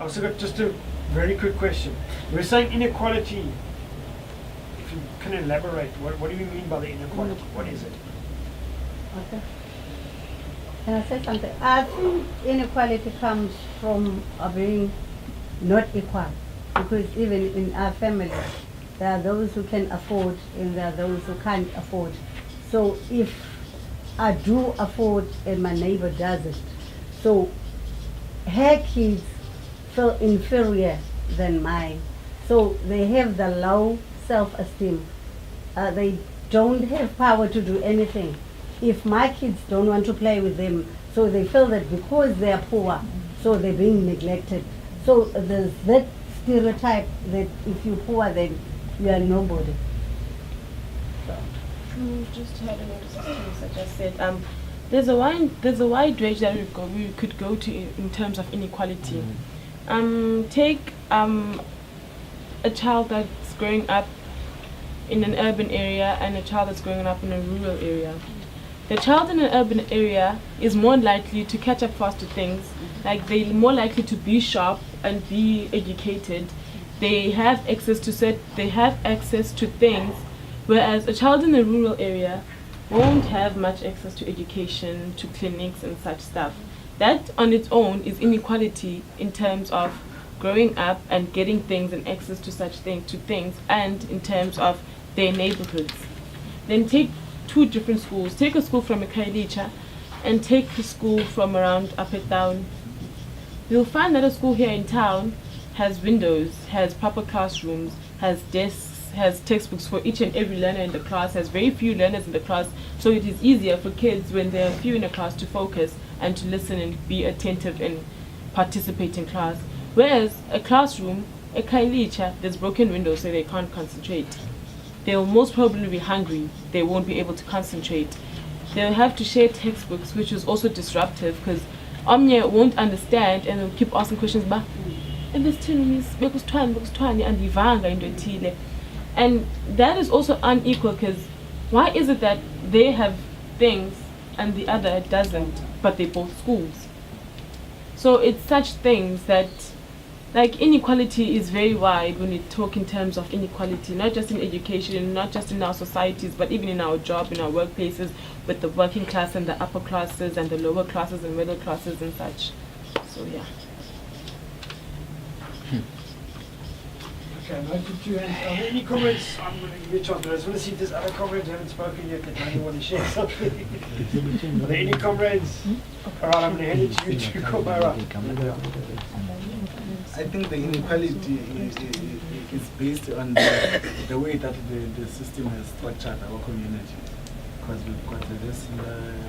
also got just a very quick question. We're saying inequality. If you can elaborate, what do you mean by the inequality? What is it? Okay. Can I say something? I think inequality comes from being not equal, because even in our family, there are those who can afford and there are those who can't afford. So if I do afford and my neighbor doesn't, so her kids feel inferior than mine. So they have the low self-esteem. They don't have power to do anything. If my kids don't want to play with them, so they feel that because they are poor, so they're being neglected. So there's that stereotype that if you're poor, then you are nobody. So. Just to add on to what I just said, there's a wide range that we could go to in terms of inequality. Take a child that's growing up in an urban area and a child that's growing up in a rural area. The child in an urban area is more likely to catch up fast to things, like they're more likely to be sharp and be educated. They have access to things, whereas a child in a rural area won't have much access to education, to clinics and such stuff. That on its own is inequality in terms of growing up and getting things and access to such things, and in terms of their neighborhoods. Then take two different schools. Take a school from Khayelitsha and take a school from around Upper Town. You'll find that a school here in town has windows, has proper classrooms, has desks, has textbooks for each and every learner in the class, has very few learners in the class, so it is easier for kids when there are few in a class to focus and to listen and be attentive and participate in class. Whereas a classroom, a Khayelitsha, there's broken windows so they can't concentrate. They'll most probably be hungry, they won't be able to concentrate. They'll have to share textbooks, which is also disruptive because Omnia won't understand and they'll keep asking questions, and that is also unequal, because why is it that they have things and the other doesn't, but they're both schools? So it's such things that, like, inequality is very wide when we talk in terms of inequality, not just in education, not just in our societies, but even in our job, in our workplaces, with the working class and the upper classes and the lower classes and middle classes and such. So yeah. Okay, are there any comments? I'm going to give you a chance, but I just want to see if there's other comrades who haven't spoken yet that maybe want to share something. Are there any comrades? Alright, I'm going to hand it to you to Komara. I think the inequality is based on the way that the system has structured our community. Because we've got this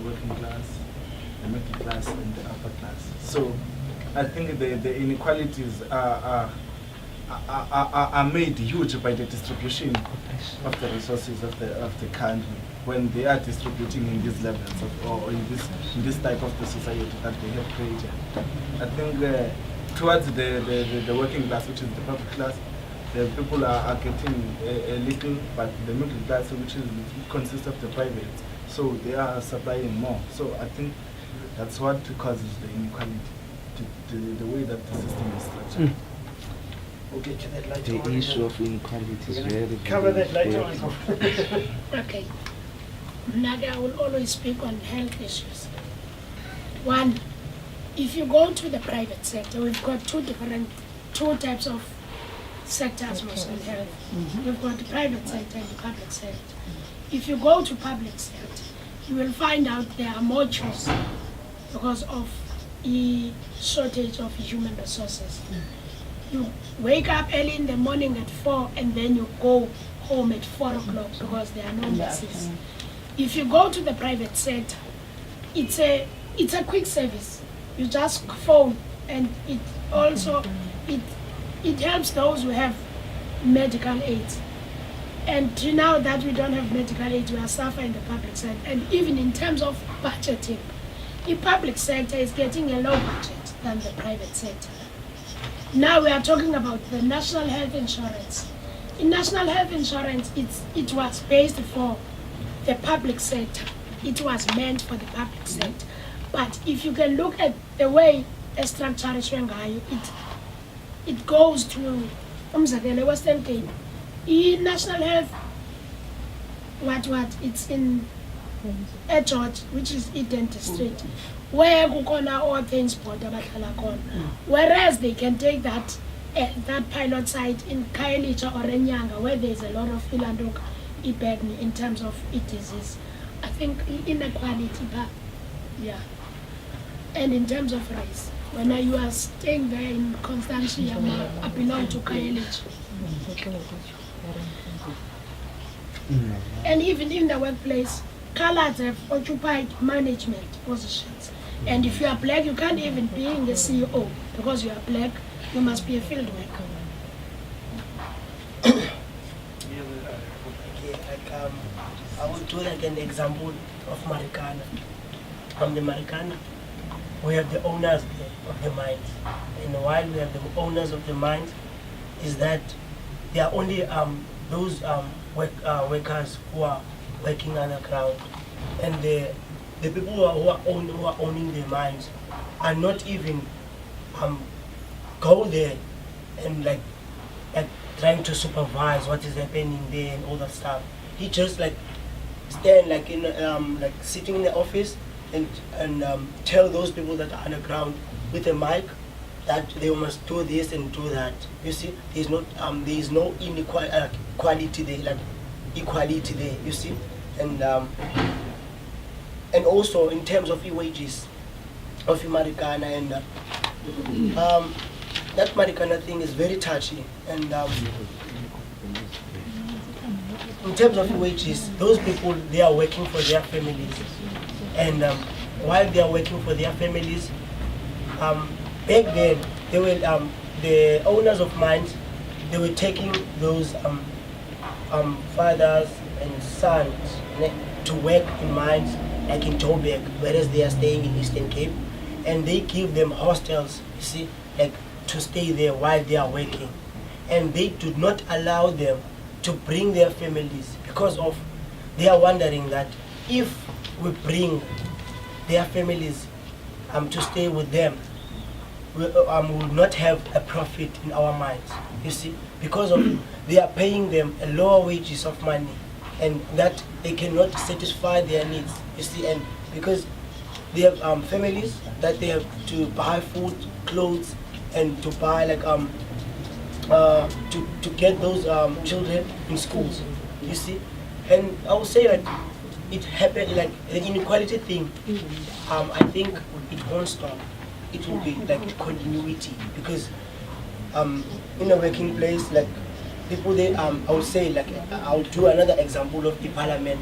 working class, the middle class, and the upper class. So I think the inequalities are made huge by the distribution of the resources of the country when they are distributing in these levels or in this type of the society that they have created. I think towards the working class, which is the public class, the people are getting a little, but the middle class, which consists of the private, so they are supplying more. So I think that's what causes the inequality, the way that the system is structured. We'll get to that later on. The issue of inequality is very cover that later on. Okay. Naga will always speak on health issues. One, if you go to the private sector, we've got two types of sectors mostly in health. We've got the private sector and the public sector. If you go to public sector, you will find out there are more choice because of the shortage of human resources. You wake up early in the morning at 4 and then you go home at 4 o'clock because there are no nurses. If you go to the private sector, it's a quick service. You just phone, and it also it helps those who have medical aid. And now that we don't have medical aid, we are suffering in the public sector. And even in terms of budgeting, the public sector is getting a low budget than the private sector. Now we are talking about the national health insurance. In national health insurance, it was based for the public sector. It was meant for the public sector. But if you can look at the way a structure is running, it goes to Western Cape. National Health, it's in George, which is Eden District, where kukona all things border bahlala khona. Whereas they can take that pilot site in Khayelitsha or Enyanga, where there's a lot of Ilandoka Ibegni in terms of disease. I think inequality, but yeah. And in terms of race, when you are staying there in Constantia, I belong to Khayelitsha. And even in the workplace, colours have occupied management positions. And if you are black, you can't even be in the CEO because you are black. You must be a field worker. I will do like an example of Marikana. From the Marikana, we have the owners of the mines. And while we have the owners of the mines, is that they are only those workers who are working underground, and the people who are owning the mines are not even go there and like trying to supervise what is happening there and all that stuff. He just like stand like in like sitting in the office and tell those people that are underground with a mic that they must do this and do that. You see, there is no inequality there, like equality there. You see, and also in terms of wages of Marikana and that Marikana thing is very touchy. And in terms of wages, those people, they are working for their families, and while they are working for their families, back then they were the owners of mines. They were taking those fathers and sons to work in mines like in Joburg, whereas they are staying in Eastern Cape, and they give them hostels, you see, like to stay there while they are working, and they do not allow them to bring their families because of they are wondering that if we bring their families to stay with them, we will not have a profit in our mines, you see, because of they are paying them a lower wages of money, and that they cannot satisfy their needs, you see, and because they have families that they have to buy food, clothes, and to buy like to get those children in schools, you see. And I would say that it happened like the inequality thing. I think it won't stop. It will be like continuity, because in a working place, like people they I would say like I'll do another example of the parliament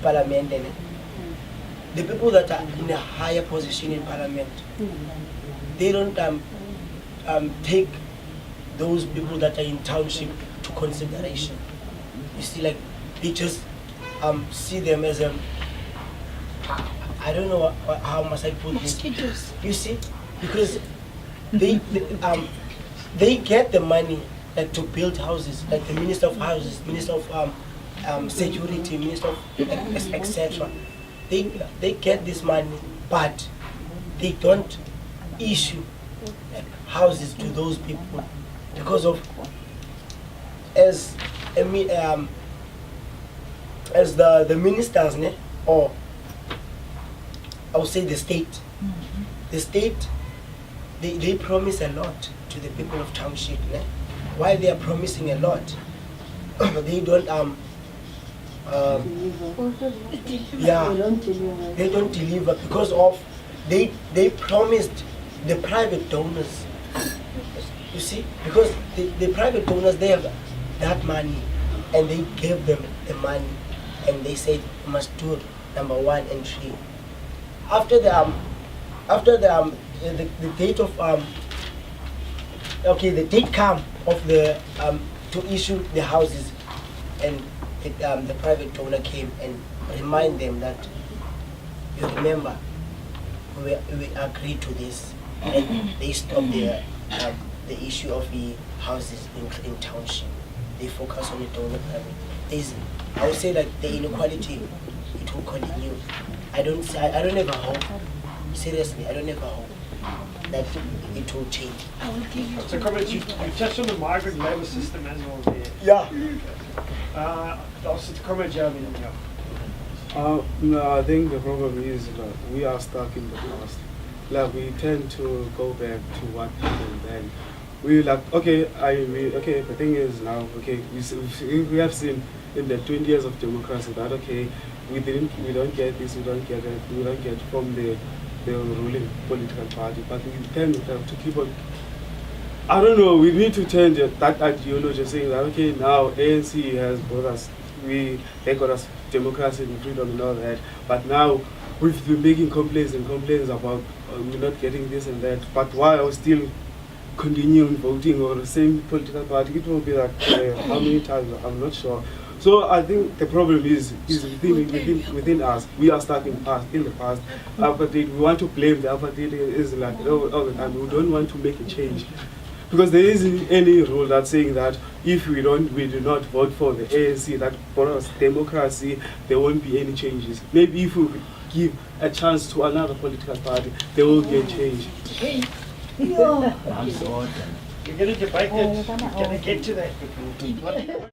and the people that are in a higher position in parliament, they don't take those people that are in township to consideration. You see, like they just see them as I don't know how must I put this. You see, because they get the money like to build houses, like the Minister of Houses, Minister of Security, Minister of etc. They get this money, but they don't issue like houses to those people because of as the ministers, or I would say the state. The state, they promise a lot to the people of township. While they are promising a lot, they don't they don't deliver because of they promised the private donors. You see, because the private donors, they have that money, and they gave them the money, and they said you must do number 1 and 3. After the date of the date come of the to issue the houses, and the private donor came and remind them that you remember we agreed to this, and they stopped the issue of the houses in township. They focus on the donor private. I would say that the inequality, it will continue. I don't ever hope seriously, I don't have a hope that it will change. I will give you. So, comrades, you touched on the migrant labour system as well there. Yeah. Also, to comment, you have in here. No, I think the problem is that we are stuck in the past. Like we tend to go back to what happened then. We like okay, okay. The thing is now okay. We have seen in the 20 years of democracy that okay, we don't get this, we don't get it, we don't get from the ruling political party, but we tend to have to keep on. I don't know. We need to change that ideology, saying that okay, now ANC has brought us. They got us democracy and freedom and all that, but now we've been making complaints about we're not getting this and that. But why are we still continuing voting for the same political party? It will be like how many times? I'm not sure. So I think the problem is within us. We are stuck in the past. Apartheid. We want to blame the apartheid is like all the time. We don't want to make a change. Because there isn't any rule that's saying that if we do not vote for the ANC that for us democracy, there won't be any changes. Maybe if we could give a chance to another political party, there will be a change. We're going to debate that. We're going to get to that.